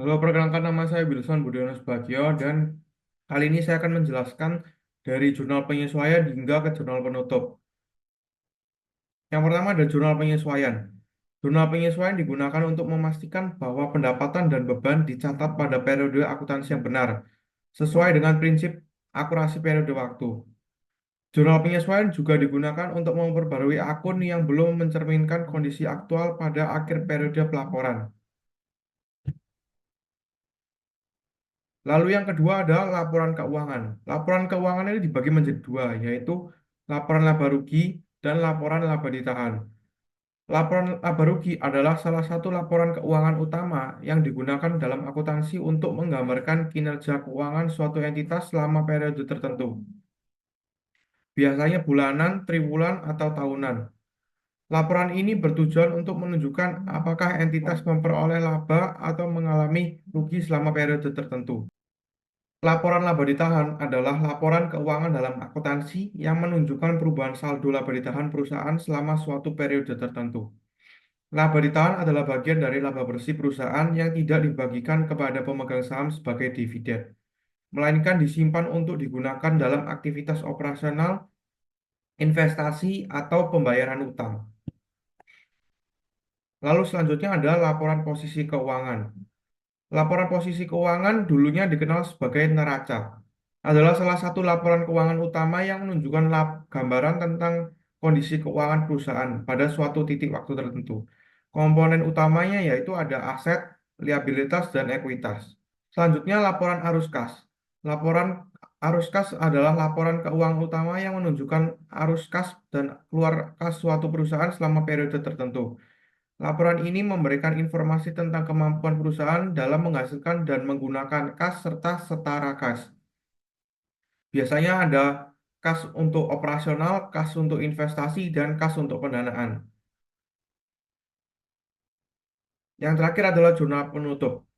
Halo, perkenalkan nama saya Wilson Budiono Subagio dan kali ini saya akan menjelaskan dari jurnal penyesuaian hingga ke jurnal penutup. Yang pertama ada jurnal penyesuaian. Jurnal penyesuaian digunakan untuk memastikan bahwa pendapatan dan beban dicatat pada periode akuntansi yang benar, sesuai dengan prinsip akurasi periode waktu. Jurnal penyesuaian juga digunakan untuk memperbarui akun yang belum mencerminkan kondisi aktual pada akhir periode pelaporan. Lalu yang kedua adalah laporan keuangan. Laporan keuangan ini dibagi menjadi dua, yaitu laporan laba rugi dan laporan laba ditahan. Laporan laba rugi adalah salah satu laporan keuangan utama yang digunakan dalam akuntansi untuk menggambarkan kinerja keuangan suatu entitas selama periode tertentu. Biasanya bulanan, triwulan, atau tahunan. Laporan ini bertujuan untuk menunjukkan apakah entitas memperoleh laba atau mengalami rugi selama periode tertentu. Laporan laba ditahan adalah laporan keuangan dalam akuntansi yang menunjukkan perubahan saldo laba ditahan perusahaan selama suatu periode tertentu. Laba ditahan adalah bagian dari laba bersih perusahaan yang tidak dibagikan kepada pemegang saham sebagai dividen, melainkan disimpan untuk digunakan dalam aktivitas operasional, investasi, atau pembayaran utang. Lalu selanjutnya adalah laporan posisi keuangan. Laporan posisi keuangan dulunya dikenal sebagai neraca. Adalah salah satu laporan keuangan utama yang menunjukkan gambaran tentang kondisi keuangan perusahaan pada suatu titik waktu tertentu. Komponen utamanya yaitu ada aset, liabilitas, dan ekuitas. Selanjutnya laporan arus kas. Laporan arus kas adalah laporan keuangan utama yang menunjukkan arus kas dan keluar kas suatu perusahaan selama periode tertentu. Laporan ini memberikan informasi tentang kemampuan perusahaan dalam menghasilkan dan menggunakan kas serta setara kas. Biasanya ada kas untuk operasional, kas untuk investasi, dan kas untuk pendanaan. Yang terakhir adalah jurnal penutup.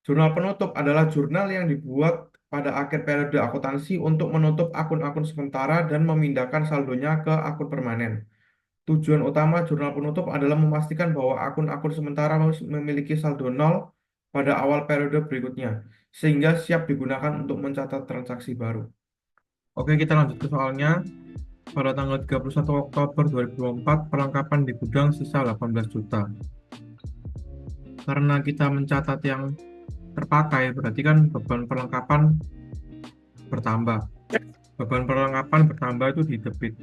Jurnal penutup adalah jurnal yang dibuat pada akhir periode akuntansi untuk menutup akun-akun sementara dan memindahkan saldonya ke akun permanen. Tujuan utama jurnal penutup adalah memastikan bahwa akun-akun sementara memiliki saldo nol pada awal periode berikutnya, sehingga siap digunakan untuk mencatat transaksi baru. Oke, kita lanjut ke soalnya. Pada tanggal 31 Oktober 2024, perlengkapan di gudang sisa 18 juta. Karena kita mencatat yang terpakai, berarti kan beban perlengkapan bertambah. Beban perlengkapan bertambah itu di debit.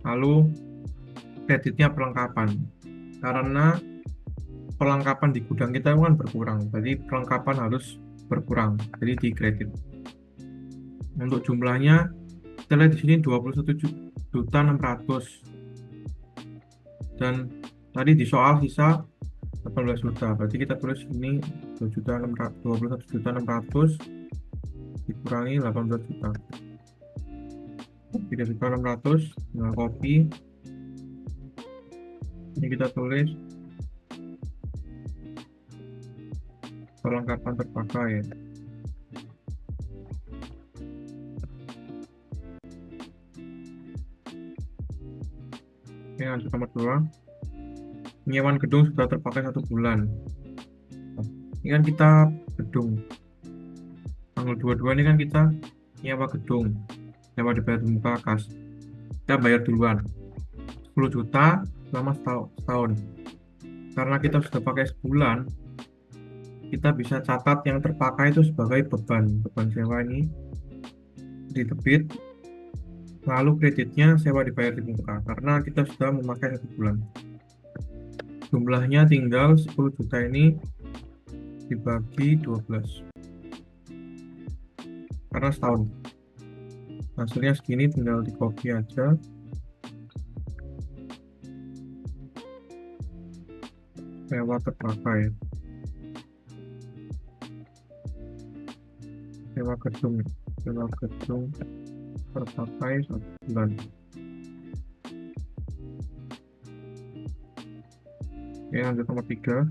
Lalu kreditnya perlengkapan. Karena perlengkapan di gudang kita kan berkurang, jadi perlengkapan harus berkurang, jadi di kredit. Untuk jumlahnya kita lihat di sini 21.600.000 dan tadi di soal sisa 18 juta, berarti kita tulis ini 21.600.000 dikurangi 18 juta, 3.600.000, tinggal copy, ini kita tulis perlengkapan terpakai. Oke, lanjut nomor 2. Penyewaan gedung sudah terpakai 1 bulan. Ini kan kita gedung. Tanggal 22 ini kan kita nyewa gedung. Nyewa dibayar di muka kas. Kita bayar duluan. 10 juta selama setahun. Karena kita sudah pakai sebulan, kita bisa catat yang terpakai itu sebagai beban. Beban sewa ini di debit. Lalu kreditnya sewa dibayar di muka. Karena kita sudah memakai 1 bulan. Jumlahnya tinggal 10 juta ini dibagi 12 karena setahun, hasilnya segini, tinggal di copy aja. Sewa terpakai, sewa gedung terpakai 1 bulan. Oke, lanjut nomor 3.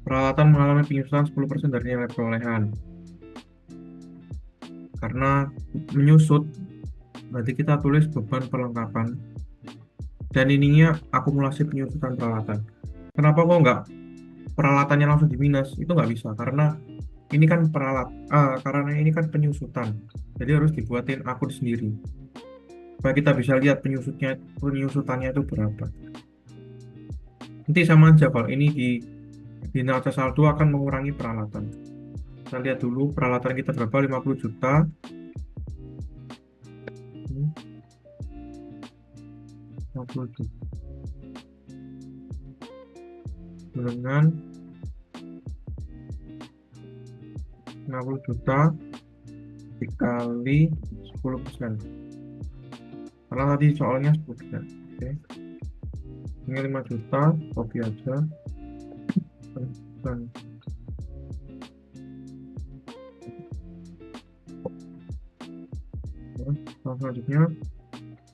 Peralatan mengalami penyusutan 10% dari nilai perolehan. Karena menyusut, berarti kita tulis beban perlengkapan. Dan ininya akumulasi penyusutan peralatan. Kenapa kok nggak peralatannya langsung di minus itu nggak bisa karena ini kan karena ini kan penyusutan, jadi harus dibuatin akun sendiri supaya kita bisa lihat penyusutannya itu berapa. Nanti sama aja kalau ini di neraca saldo akan mengurangi peralatan. Kita lihat dulu peralatan kita berapa, 50 juta. Ini 50 juta dengan 50 juta dikali 10%. Karena tadi soalnya 10%. Oke. Ini 5 juta, copy aja. Dan selanjutnya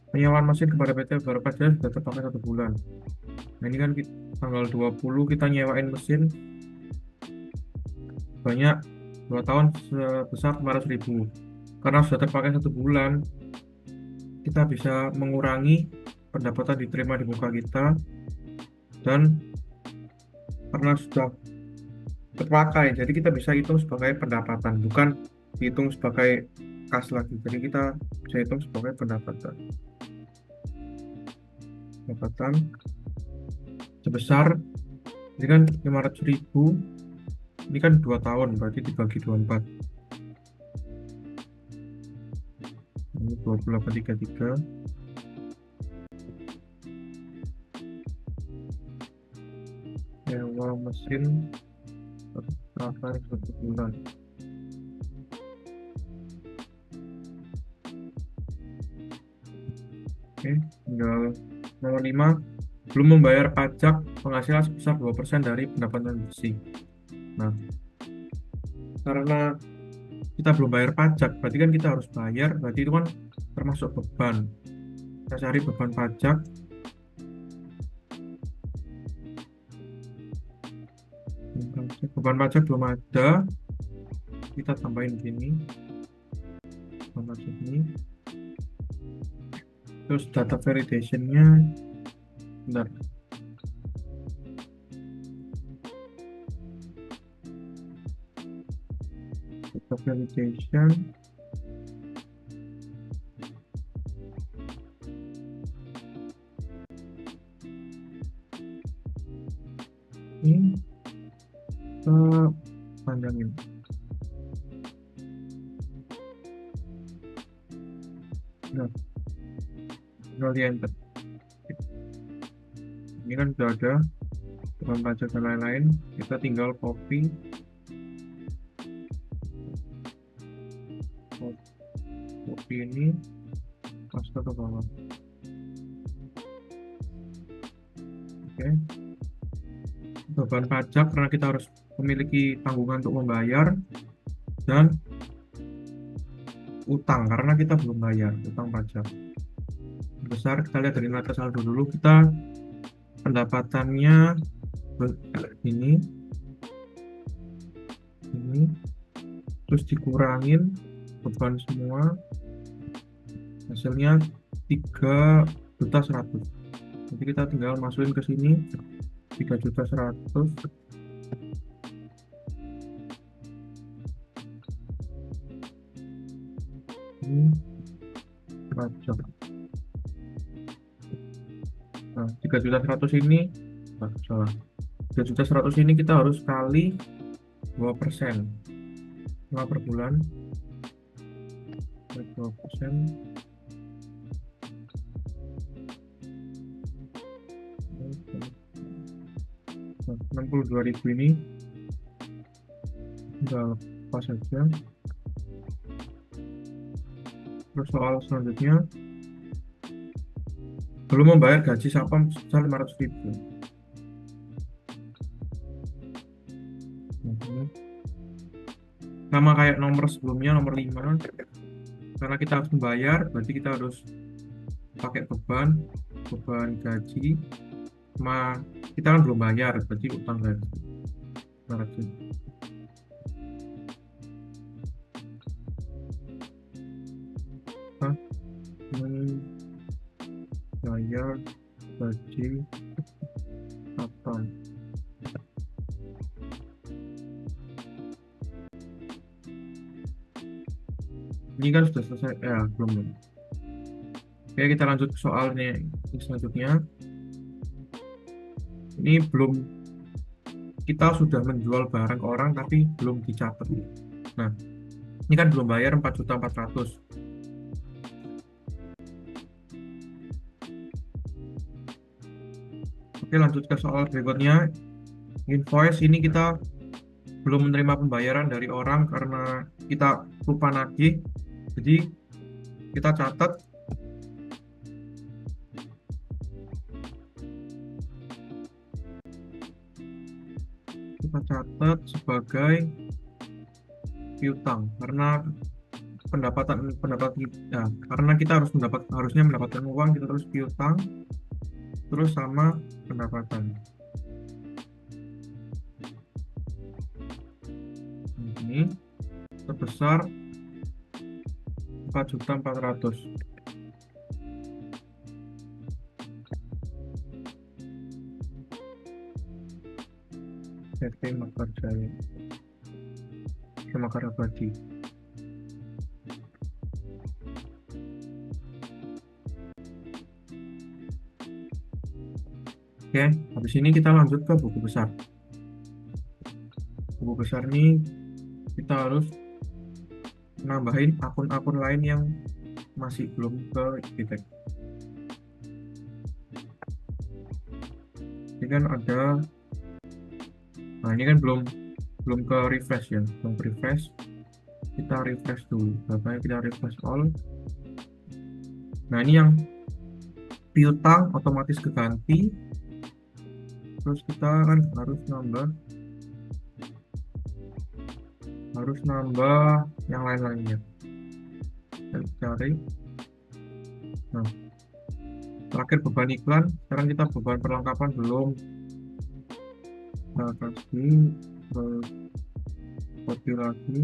penyewaan mesin kepada PT Barapa Jaya sudah terpakai 1 bulan. Nah ini kan tanggal 20 kita nyewain mesin banyak 2 tahun sebesar 500.000. Karena sudah terpakai 1 bulan, kita bisa mengurangi pendapatan diterima di muka kita, dan karena sudah terpakai jadi kita bisa hitung sebagai pendapatan, bukan dihitung sebagai kas lagi. Jadi kita bisa hitung sebagai pendapatan sebesar, ini kan 500.000, ini kan 2 tahun berarti dibagi 24, ini 28,33. Sewa mesin terpakai 1 bulan. Oke, tinggal nomor 5, belum membayar pajak penghasilan sebesar 2% dari pendapatan bersih. Nah, karena kita belum bayar pajak, berarti kan kita harus bayar, berarti itu kan termasuk beban. Kita cari beban pajak. Beban pajak belum ada, kita tambahin gini, beban pajak ini. Terus data validation-nya, bentar. Data validation. Ini kita panjangin. Nah, tinggal di enter. Ini kan sudah ada beban pajak dan lain-lain, kita tinggal copy ini, paste ke bawah. Oke, beban pajak karena kita harus memiliki tanggungan untuk membayar, dan utang karena kita belum bayar utang pajak besar. Kita lihat dari neraca saldo dulu, kita pendapatannya ini terus dikurangin beban semua, hasilnya 3.100.000. jadi kita tinggal masukin ke sini 3.100.000. Ini pajak. Nah, 3.100.000 ini salah. 3.100.000 ini kita harus kali 2%, 5 per bulan, 2%. 62.000 ini tinggal pas saja. Terus soal selanjutnya, belum membayar gaji Satpam sebesar 500.000. Sama kayak nomor sebelumnya, nomor 5, karena kita harus membayar berarti kita harus pakai beban gaji, sama kita kan belum bayar berarti utang gaji 500.000. Bayar gaji Satpam. Ini kan sudah selesai, ya belum. Belum. Oke, kita lanjut ke soalnya selanjutnya. Ini belum, kita sudah menjual barang ke orang tapi belum dicatat. Nah, ini kan belum bayar 4.400.000. Oke, lanjut ke soal berikutnya. Invoice ini kita belum menerima pembayaran dari orang karena kita lupa nagih. Jadi kita catat, sebagai piutang karena pendapatan pendapat kita, karena kita harusnya mendapatkan uang, kita terus piutang terus sama pendapatan. Ini sebesar 4.400.000. PT Mekarjaya Makar Abadi. Oke, habis ini kita lanjut ke buku besar. Buku besar ini kita harus nambahin akun-akun lain yang masih belum ke detect. Ini kan ada, nah ini kan belum ke refresh ya, belum ke refresh. Kita refresh dulu, bapaknya kita refresh all. Nah ini yang piutang otomatis keganti, terus kita kan harus nambah yang lain-lainnya. Kita cari. Nah, terakhir beban iklan. Sekarang kita beban perlengkapan belum. Kita kasih copy lagi.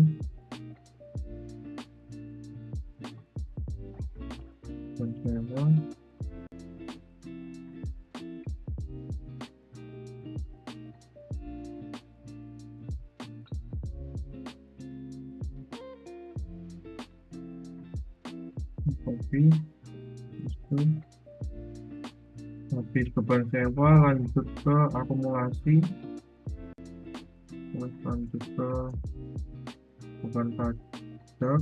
Dan coba. Copy. Itu. Habis beban sewa, lanjut ke akumulasi. Terus lanjut ke beban pajak.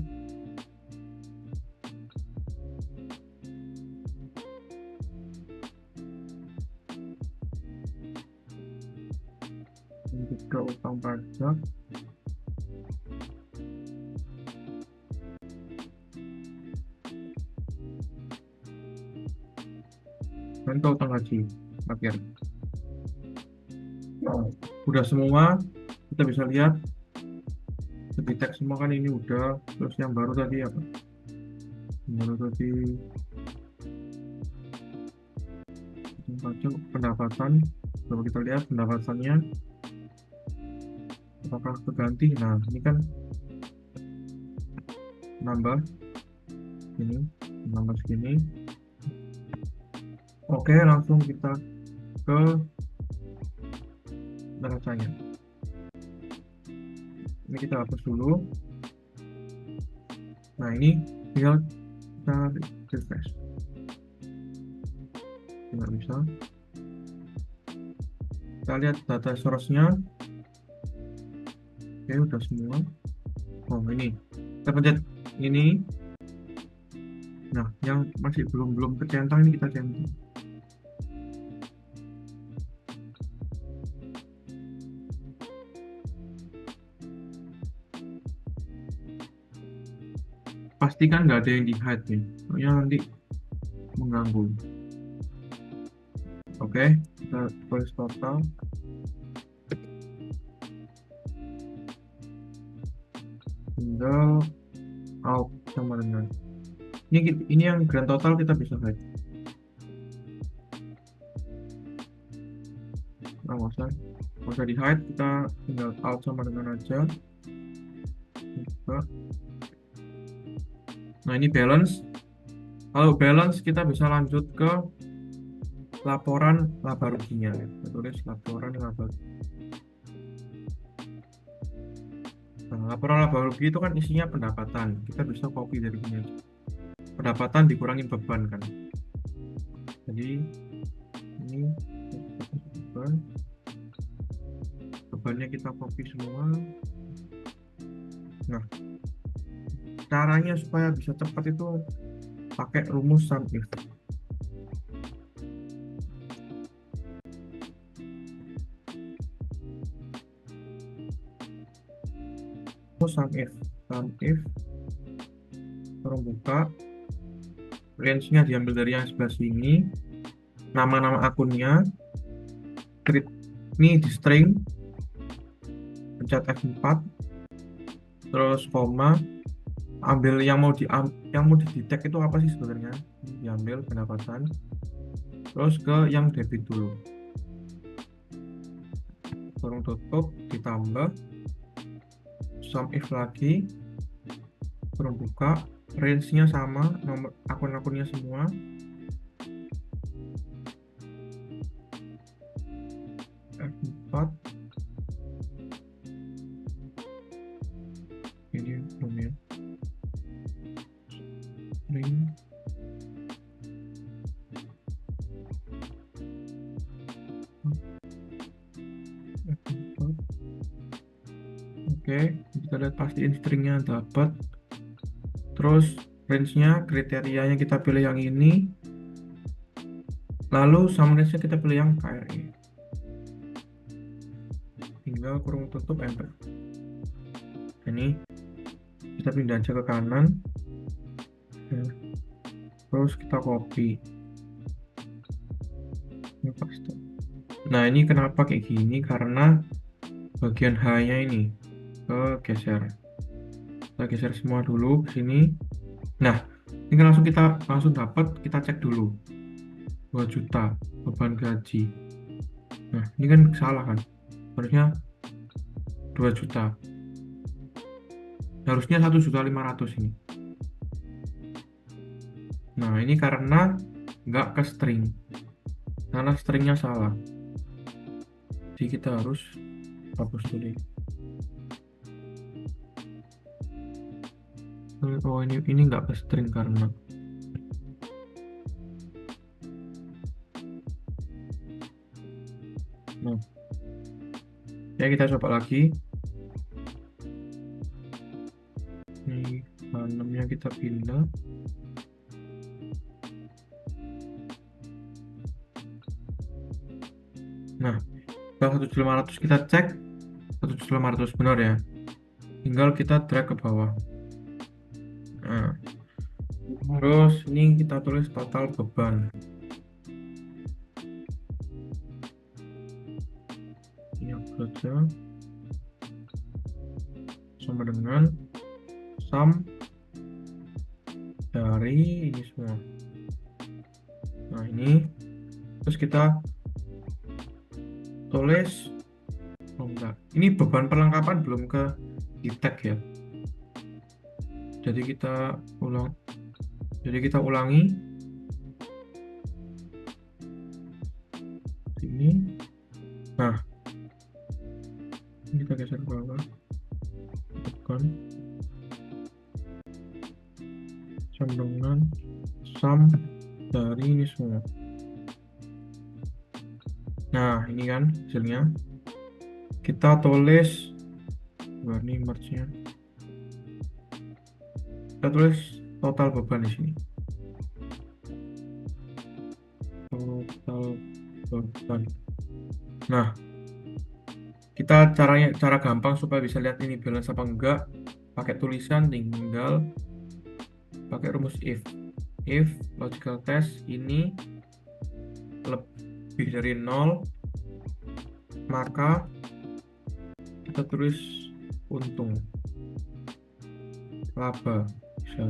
Lanjut ke utang pajak. Dan ke utang haji akhir. Nah, udah semua, kita bisa lihat di teks semua kan ini udah. Terus yang baru tadi apa? Yang baru tadi pajak pendapatan. Coba kita lihat pendapatannya apakah terganti. Nah ini kan nambah segini. Oke, langsung kita ke neracanya. Ini kita hapus dulu. Nah ini tinggal kita refresh. Nggak bisa. Kita lihat data source-nya. Oke, udah semua. Oh ini kita pencet ini. Nah yang masih belum kecentang ini kita centang. Pastikan nggak ada yang di hide nih, soalnya nanti mengganggu. Oke, kita tulis total. Tinggal out sama dengan ini yang grand total kita bisa hide. Nah, nggak usah di hide, kita tinggal out sama dengan aja. Nah ini balance. Kalau balance kita bisa lanjut ke laporan laba ruginya. Kita tulis laporan laba. laporan laba rugi itu kan isinya pendapatan. Kita bisa copy dari sini aja. Pendapatan dikurangin beban kan. Jadi ini beban, bebannya kita copy semua. Nah, caranya supaya bisa cepat itu pakai rumus sum if. Sum if kurung buka, range-nya diambil dari yang sebelah sini, nama-nama akunnya, ini di string, pencet F4, terus koma, ambil yang mau di detect itu apa sih sebenarnya, diambil pendapatan, terus ke yang debit dulu, kurung tutup, ditambah sum if lagi, kurung buka, range-nya sama, nomor akun-akunnya semua, F4, ini belum ya, string, F4. Oke, kita lihat pastiin stringnya dapat. Terus range-nya, kriterianya kita pilih yang ini. Lalu sum range-nya kita pilih yang KRI. Tinggal kurung tutup enter. Ini kita pindah aja ke kanan. Terus kita copy. Ini paste. Nah, ini kenapa kayak gini? Karena bagian H-nya ini geser. Kita geser semua dulu ke sini. Nah, ini kan kita langsung dapat, kita cek dulu. 2 juta beban gaji. Nah, ini kan salah kan? Harusnya 2 juta. Harusnya 1.500.000 ini. Nah, ini karena nggak ke string. Karena stringnya salah. Jadi kita harus hapus dulu. Oh, ini nggak ke string karena nah, ya kita coba lagi. Ini tanamnya kita pindah. Nah, setelah 1.500 kita cek 1.500 benar ya. Tinggal kita drag ke bawah. Nah, terus ini kita tulis total beban. Ini saja sama dengan sum dari ini semua. Nah, ini terus kita tulis, oh enggak, ini beban perlengkapan belum ke detect ya. Jadi kita ulangi sini. Nah, ini kita geser ke bawah, tekan sambungan sum dari ini semua. Nah, ini kan hasilnya. Kita tulis, ini merge-nya. Kita tulis total beban di sini. Total beban. Nah, cara gampang supaya bisa lihat ini balance apa enggak, pakai tulisan, tinggal pakai rumus if logical test ini lebih dari 0, maka kita tulis untung, laba bisa.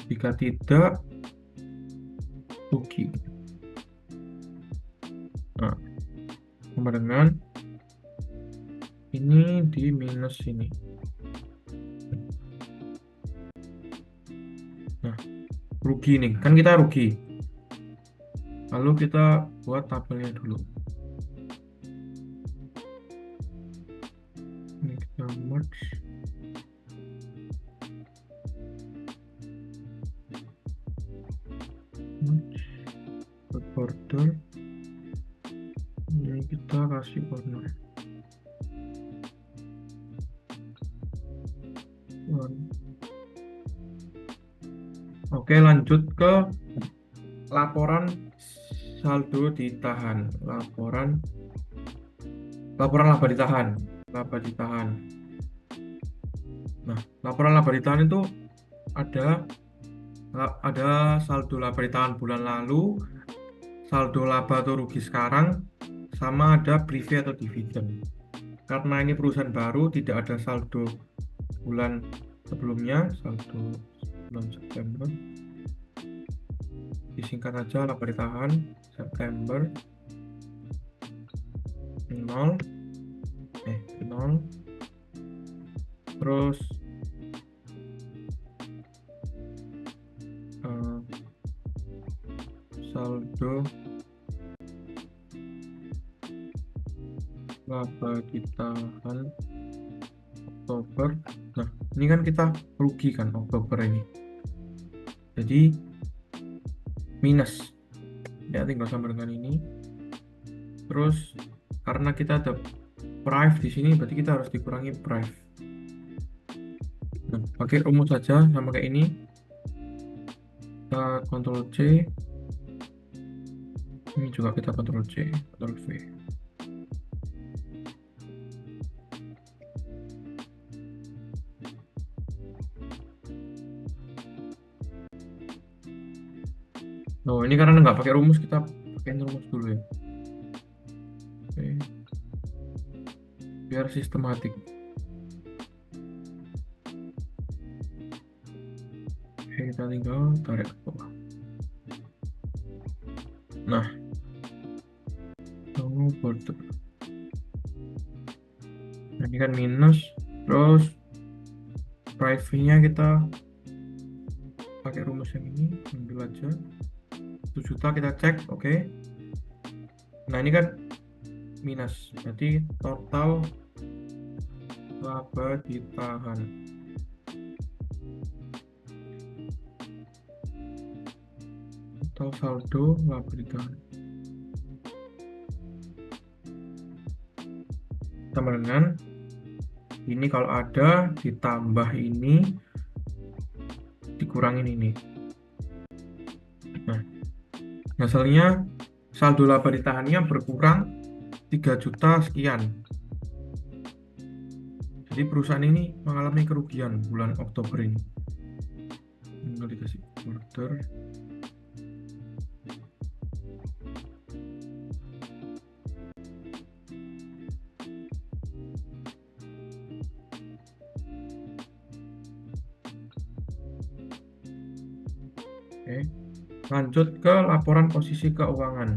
Jika tidak, rugi. Nah, sama dengan ini di minus ini. Nah, rugi nih, kan kita rugi. Lalu kita buat tabelnya dulu. Ini kita merge, border. Ini kita kasih warna Oke, lanjut ke laporan saldo ditahan. Laporan laba ditahan. Nah, laporan laba ditahan itu ada saldo laba ditahan bulan lalu, saldo laba atau rugi sekarang, sama ada private atau dividen. Karena ini perusahaan baru, tidak ada saldo bulan sebelumnya, saldo bulan September. Disingkat aja laba ditahan September 0. Terus saldo laba ditahan Oktober. Nah, ini kan kita rugi kan Oktober ini. Jadi minus. Ya, tinggal sama dengan ini. Terus karena kita ada price di sini, berarti kita harus dikurangi price. Nah, pakai rumus saja sama kayak ini. Kita Ctrl C. Ini juga kita Ctrl C, Ctrl V. Nah, ini karena nggak pakai rumus, kita pakai rumus dulu ya. Oke. Biar sistematik. Oke, kita tinggal tarik ke bawah. Nah, border. Nah, ini kan minus. Terus price-nya kita pakai rumus yang ini, ambil aja 1 juta, kita cek, oke. Nah, ini kan minus, jadi total laba ditahan saldo laba ditahan sama dengan ini, kalau ada ditambah ini dikurangin ini. Nah, hasilnya saldo laba ditahannya berkurang 3 juta sekian. Jadi perusahaan ini mengalami kerugian bulan Oktober ini. Tinggal dikasih order. Oke. Lanjut ke laporan posisi keuangan.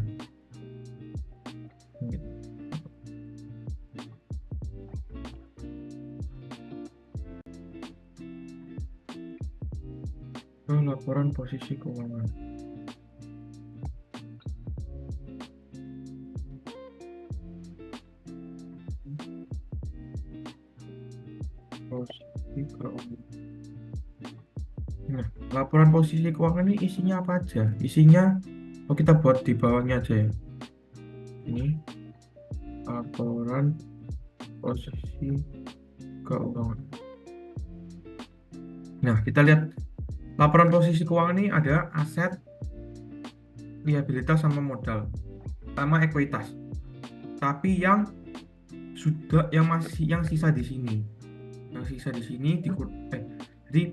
Ke laporan posisi keuangan. Posisi keuangan. Nah, laporan posisi keuangan ini isinya apa aja? Isinya, kita buat di bawahnya aja ya. Ini laporan posisi keuangan. Nah, kita lihat laporan posisi keuangan ini ada aset, liabilitas, sama modal, sama ekuitas. Tapi yang sisa di sini, jadi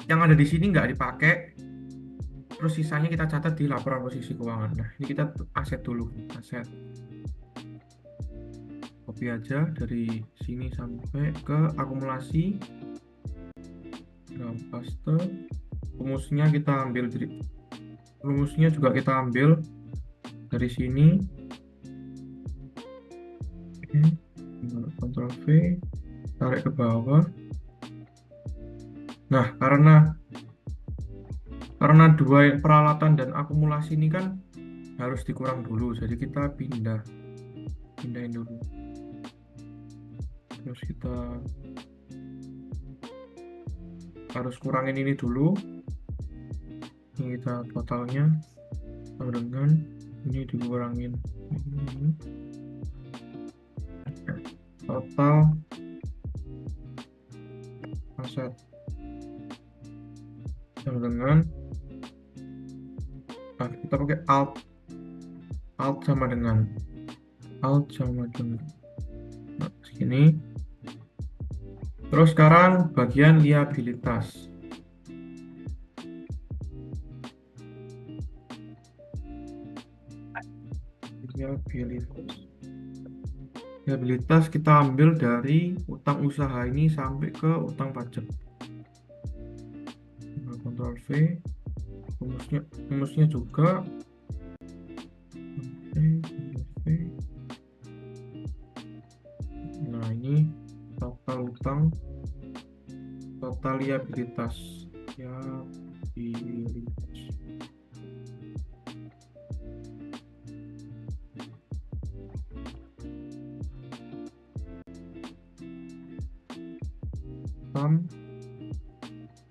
yang ada di sini nggak dipakai, terus sisanya kita catat di laporan posisi keuangan. Nah, ini kita aset dulu, aset. Copy aja dari sini sampai ke akumulasi, paste. Rumusnya juga kita ambil dari sini. Oke, Ctrl V, tarik ke bawah. Nah, karena dua peralatan dan akumulasi ini kan harus dikurang dulu, jadi kita pindahin dulu. Terus kita harus kurangin ini dulu. Ini kita totalnya sama dengan ini dikurangin ini. Total aset sama dengan kita pakai alt sama dengan nah, segini. Terus sekarang bagian liabilitas. Liabilitas kita ambil dari utang usaha ini sampai ke utang pajak. Nah, Ctrl V, rumusnya juga. Nah, ini total utang, total liabilitas.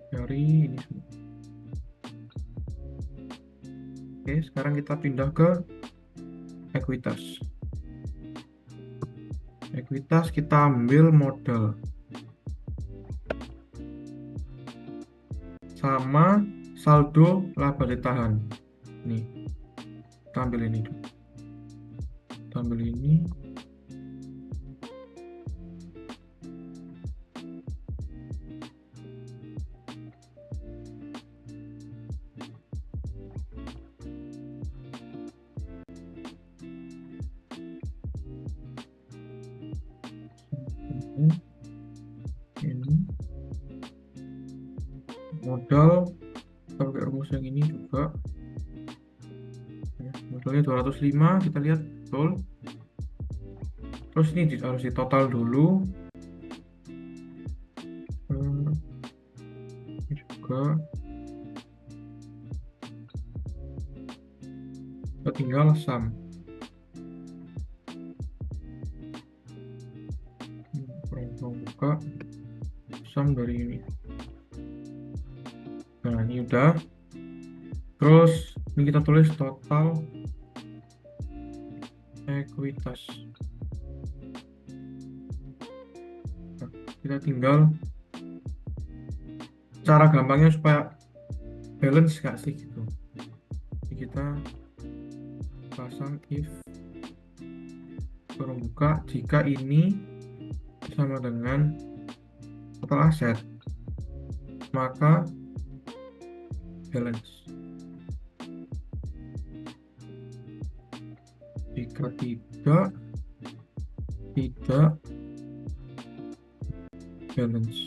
Dari ini semua. Oke, sekarang kita pindah ke ekuitas. Ekuitas kita ambil modal sama saldo laba ditahan. Nih, kita ambil ini dulu. Kita ambil ini. Ini modal, kita pakai rumus yang ini juga. Modalnya 205, kita lihat betul. Terus ini harus ditotal dulu. Ini juga kita tinggal sum. Buka sum dari ini. Nah, ini udah. Terus ini kita tulis total ekuitas. Nah, kita tinggal cara gampangnya supaya balance gak sih gitu. Jadi kita pasang if kurung buka jika ini sama dengan total aset, maka balance. Jika tidak balance.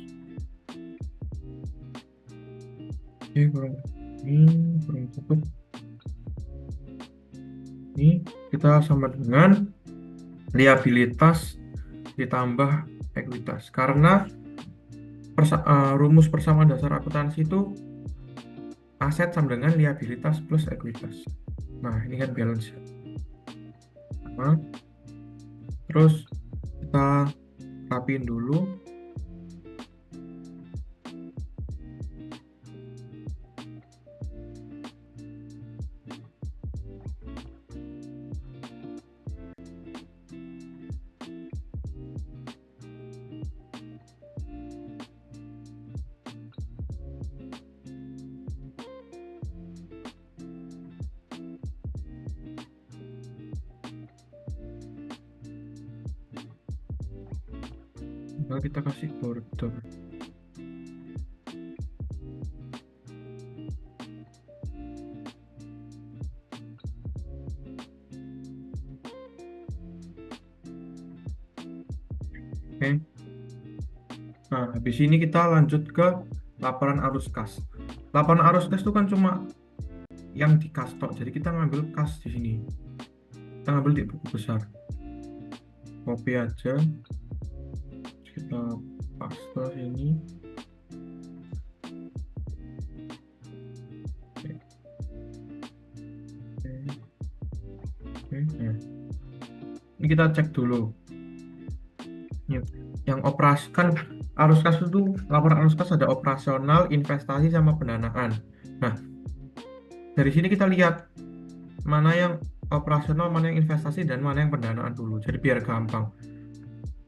Oke, kurang cukup. Ini kita sama dengan liabilitas ditambah ekuitas, karena rumus persamaan dasar akuntansi itu aset sama dengan liabilitas plus ekuitas. Nah, ini kan balance. Nah, terus kita rapiin dulu. Kita kasih border. Oke. Nah, habis ini kita lanjut ke laporan arus kas. Laporan arus kas itu kan cuma yang di kas tok. Jadi kita ngambil kas di sini. Kita ngambil di buku besar. Copy aja. Kita paste ini. Oke. Nah. Ini kita cek dulu. Yang mengoperasikan arus kas itu, laporan arus kas ada operasional, investasi sama pendanaan. Nah, dari sini kita lihat mana yang operasional, mana yang investasi, dan mana yang pendanaan dulu. Jadi biar gampang.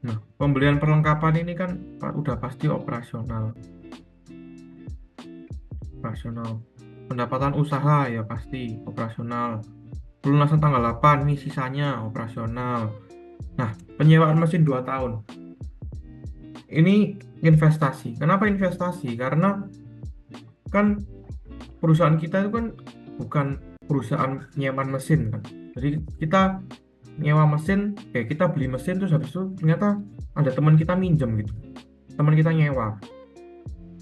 Nah, pembelian perlengkapan ini kan udah pasti operasional. Operasional. Pendapatan usaha ya pasti operasional. Pelunasan tanggal 8 ini sisanya operasional. Nah, penyewaan mesin 2 tahun. Ini investasi. Kenapa investasi? Karena kan perusahaan kita itu kan bukan perusahaan penyewan mesin kan. Jadi kita nyewa mesin, kayak kita beli mesin terus habis itu ternyata ada teman kita minjem gitu. Teman kita nyewa.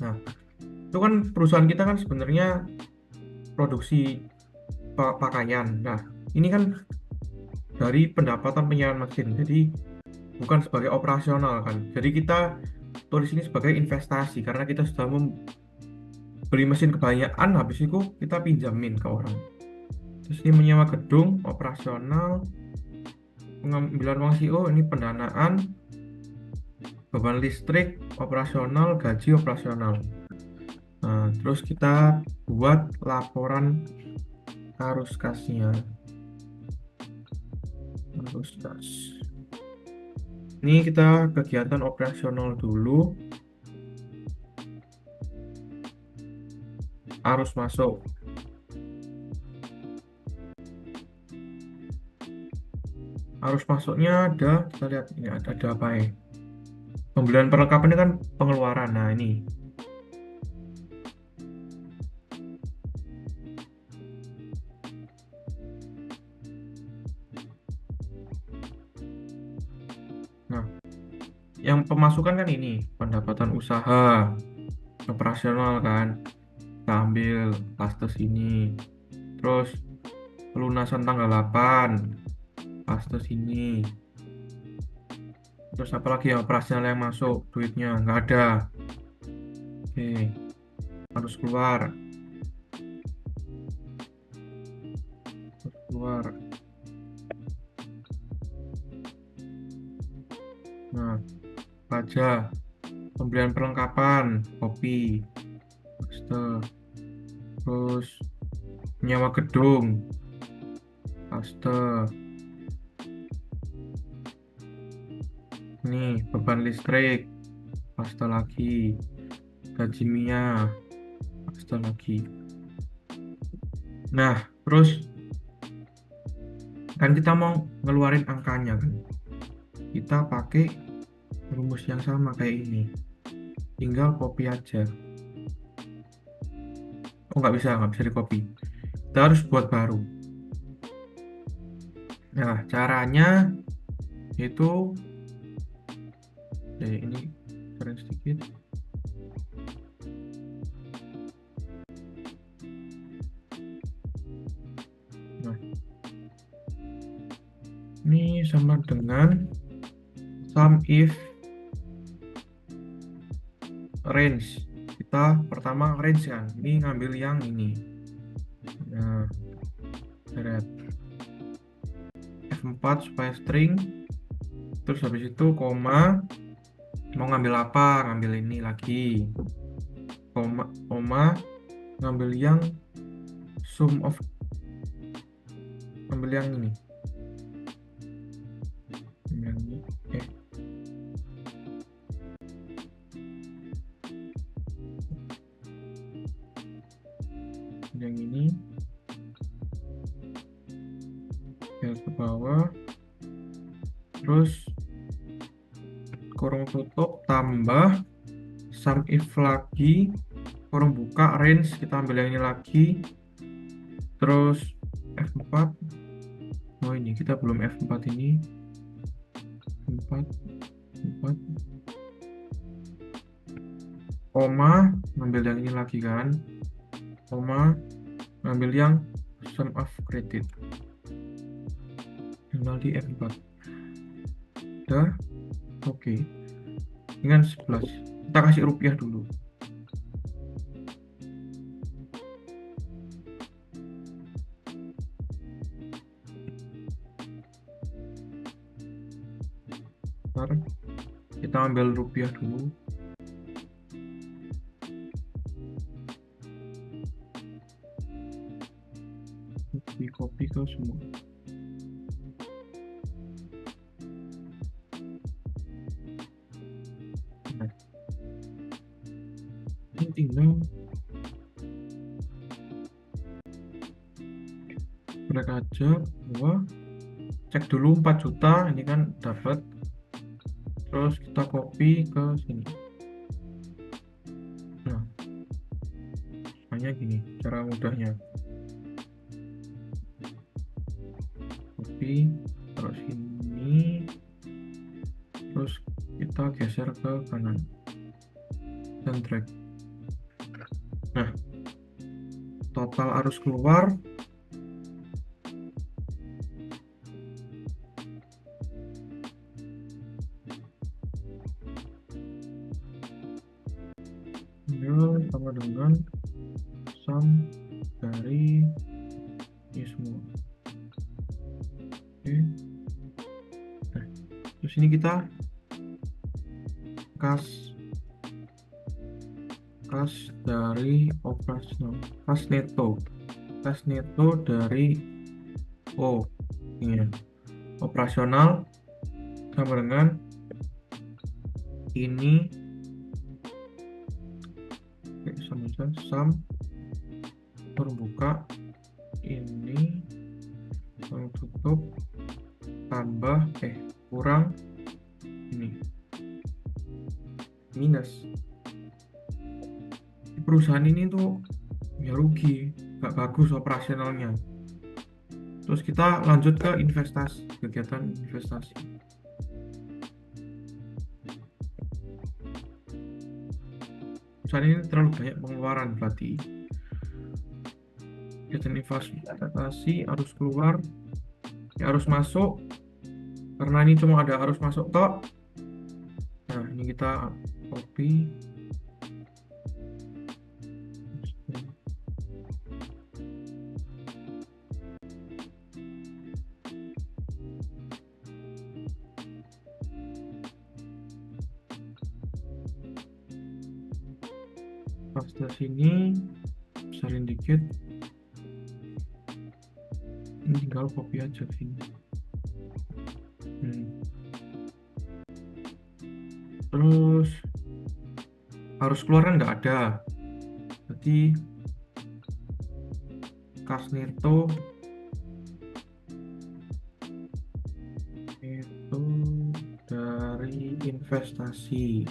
Nah, itu kan perusahaan kita kan sebenarnya produksi pakaian. Nah, ini kan dari pendapatan penyewaan mesin. Jadi bukan sebagai operasional kan. Jadi kita tulis ini sebagai investasi karena kita sudah beli mesin kebanyakan, habis itu kita pinjamin ke orang. Terus ini menyewa gedung operasional, pengambilan uang CEO ini pendanaan, beban listrik operasional, gaji operasional. Nah, terus kita buat laporan arus kasnya. Arus kas. Ini kita kegiatan operasional dulu. Arus masuk. Arus masuknya ada, kita lihat ini ada apa ya? Pembelian perlengkapan ini kan pengeluaran. Nah, ini. Nah, yang pemasukan kan ini, pendapatan usaha, operasional kan. Kita ambil pastes ini. Terus pelunasan tanggal 8, pastes ini. Terus apalagi yang operasional yang masuk duitnya nggak ada. Oke, harus keluar. Harus keluar. Nah, baja, pembelian perlengkapan, kopi, paste, terus nyewa gedung, paste. Nih, beban listrik, paste lagi, gaji Mia, paste lagi. Nah, terus kan kita mau ngeluarin angkanya kan. Kita pakai rumus yang sama kayak ini. Tinggal copy aja. Oh, nggak bisa di copy. Kita harus buat baru. Nah, caranya itu ini keren sedikit. Nah, ini sama dengan sum if range. Kita pertama range kan, ini ngambil yang ini. Nah, lihat F4 supaya string, terus habis itu koma, mau ngambil apa, ngambil ini lagi, koma ngambil yang sum of, ngambil yang ini, yang ini ke bawah, terus kurung tutup tambah sum if lagi, kurung buka range, kita ambil yang ini lagi, terus F4. Oh, ini kita belum F4 ini, 4 koma ngambil yang ini lagi kan, koma ngambil yang sum of credit, tinggal di F4. Udah, oke. Dengan 11 kita kasih rupiah dulu. Ntar kita ambil rupiah dulu. Copy ke semua. Nah, ini tinggal drag aja bahwa cek dulu 4 juta ini kan dapat, terus kita copy ke sini. Nah, hanya gini cara mudahnya, copy terus sini, terus kita geser ke kanan dan drag. Nah, total arus keluar sama dengan sum dari ini semua. Oke. Nah, terus ini kita kas dari operasional, kas neto dari ini ya, operasional sama dengan ini, sama saja sum terbuka ini tutup tambah kurang ini minus. Perusahaan ini tuh ya rugi, nggak bagus operasionalnya. Terus kita lanjut ke investasi, kegiatan investasi. Perusahaan ini terlalu banyak pengeluaran, berarti kegiatan investasi arus keluar ya, arus masuk, karena ini cuma ada arus masuk tok. Nah, ini kita copy. Paste sini, besarin dikit. Ini tinggal copy aja sini. Terus arus keluar kan nggak ada, jadi kas neto itu dari investasi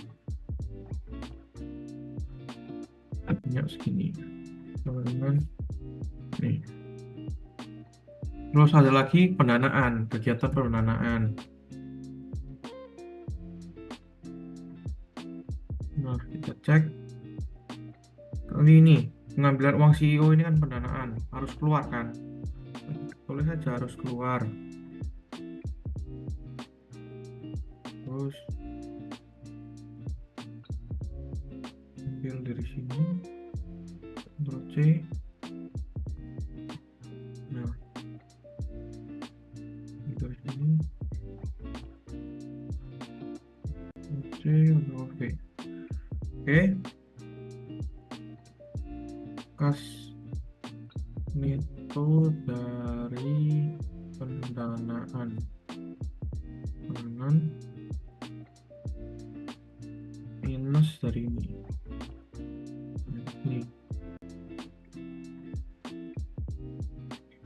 punya segini, teman-teman. Nih. Terus ada lagi pendanaan, kegiatan pendanaan. Nah, kita cek. Kali ini pengambilan uang CEO ini kan pendanaan, harus keluar kan? Tulis saja harus keluar. Terus ambil dari sini, Ctrl C. Nah, dari sini, C, Ctrl V. Oke. Kas neto dari pendanaan minus dari ini.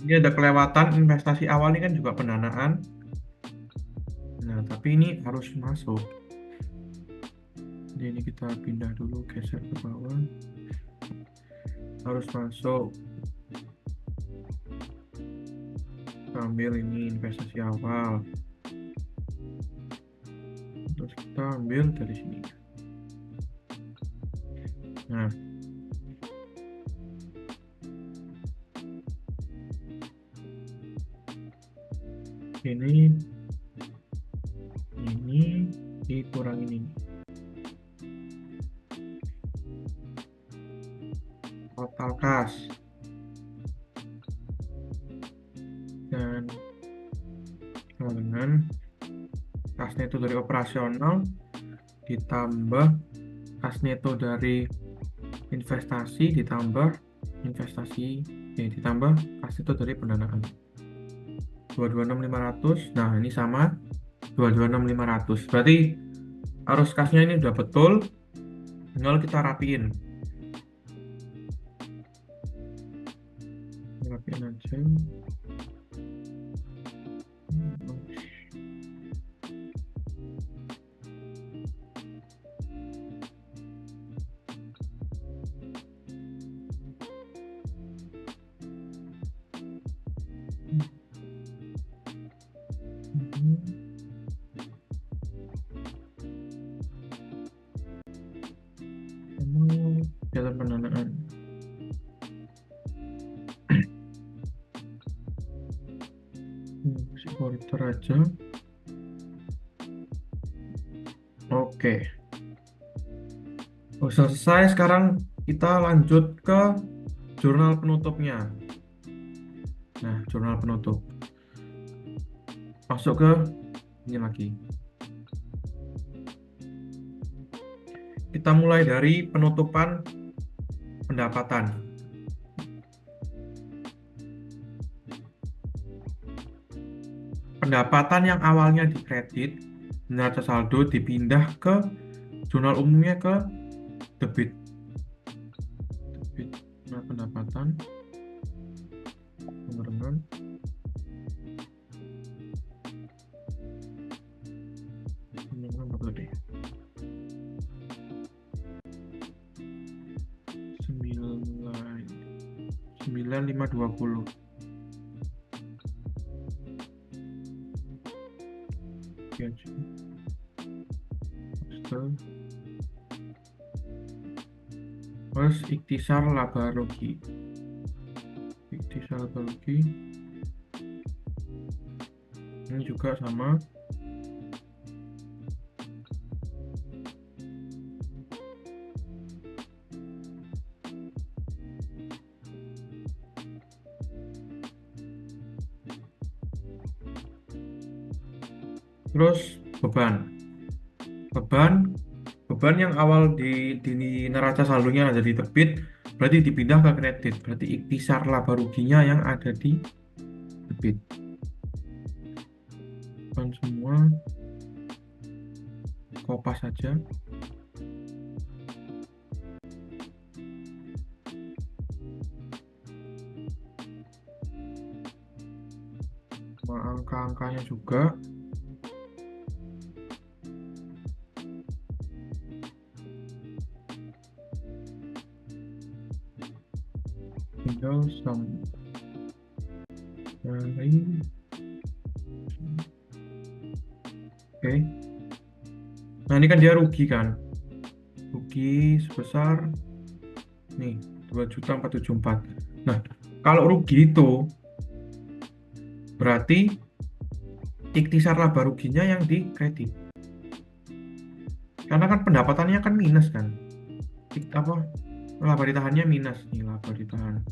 Ini ada kelewatan, investasi awal ini kan juga pendanaan. Nah, tapi ini harus masuk. Jadi ini kita pindah dulu, geser ke bawah. Harus masuk. Kita ambil ini investasi awal. Terus kita ambil dari sini. Nah, ini dikurangin ini. Total kas dan dengan kasnya itu dari operasional ditambah kas neto dari investasi ditambah investasi ditambah kas neto dari pendanaan 226.500. Nah, ini sama 226.500. Berarti arus kasnya ini udah betul. Tinggal kita rapiin. Rapiin aja. Kegiatan pendanaan. Si koridor aja. Oke. Selesai. Sekarang kita lanjut ke jurnal penutupnya. Nah, jurnal penutup. Masuk ke ini lagi. Kita mulai dari penutupan pendapatan. Pendapatan yang awalnya dikredit, neraca saldo dipindah ke jurnal umumnya ke debit. Nah, pendapatan teman-teman. Berapa tadi? 9.520. Terus ikhtisar laba rugi. Ikhtisar laba rugi. Ini juga sama. Terus beban yang awal di neraca saldonya ada di debit, berarti dipindah ke kredit, berarti ikhtisar laba ruginya yang ada di debit. Beban semua kopas saja. Angka-angkanya juga. Tinggal dari oke. Nah, ini kan dia rugi kan? Rugi sebesar nih 2.474. Nah, kalau rugi itu berarti ikhtisar laba ruginya yang di kredit. Karena kan pendapatannya kan minus kan? Laba ditahannya minus nih, laba ditahan.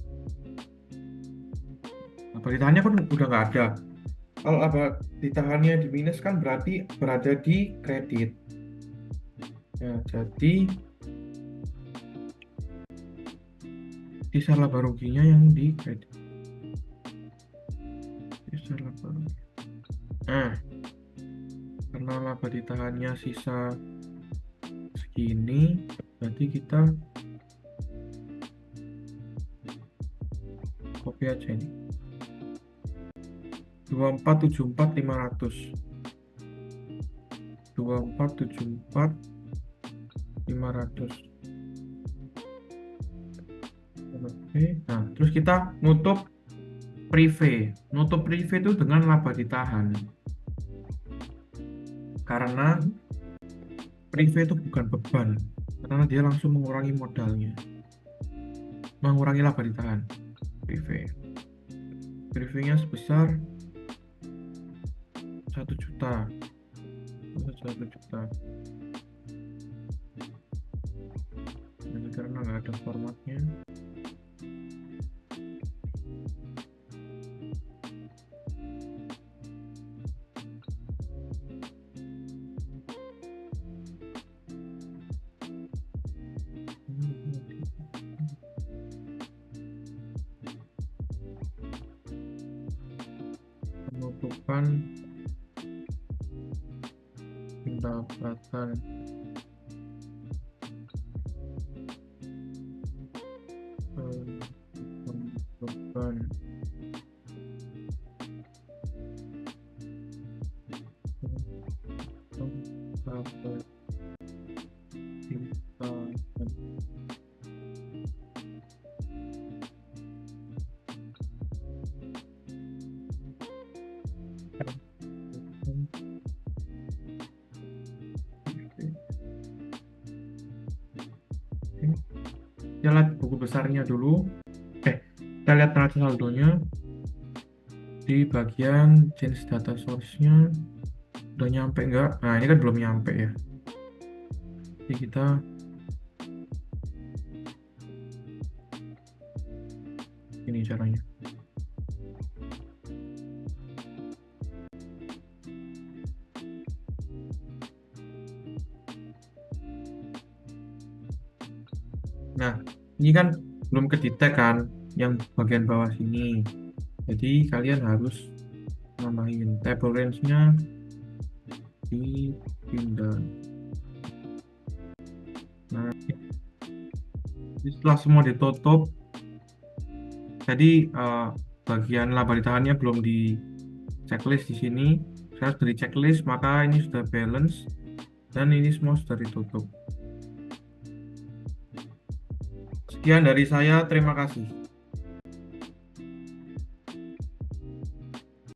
Laba ditahannya kan udah nggak ada. Kalau laba ditahannya di minus kan berarti berada di kredit. Ya, jadi ikhtisar laba ruginya yang di kredit. Ikhtisar laba rugi. Nah, karena laba ditahannya sisa segini, berarti kita copy aja ini. 2474500. 2474500. Oke. Nah, terus kita nutup prive. Nutup prive itu dengan laba ditahan. Karena prive itu bukan beban, karena dia langsung mengurangi modalnya, mengurangi laba ditahan. Prive-nya sebesar 1 juta. 1 juta. Ini karena nggak ada formatnya. pendapatan beban pendapatan kita lihat buku besarnya dulu. Kita lihat neraca saldonya di bagian change data source-nya udah nyampe nggak? Nah, ini kan belum nyampe ya. Jadi kita ini caranya. Nah, ini kan belum kedetek kan yang bagian bawah sini. Jadi kalian harus nambahin table range-nya dipindah. Nah, setelah semua ditutup, jadi bagian laba ditahannya belum di checklist di sini. Saya sudah di checklist, maka ini sudah balance dan ini semua sudah ditutup. Sekian dari saya, terima kasih.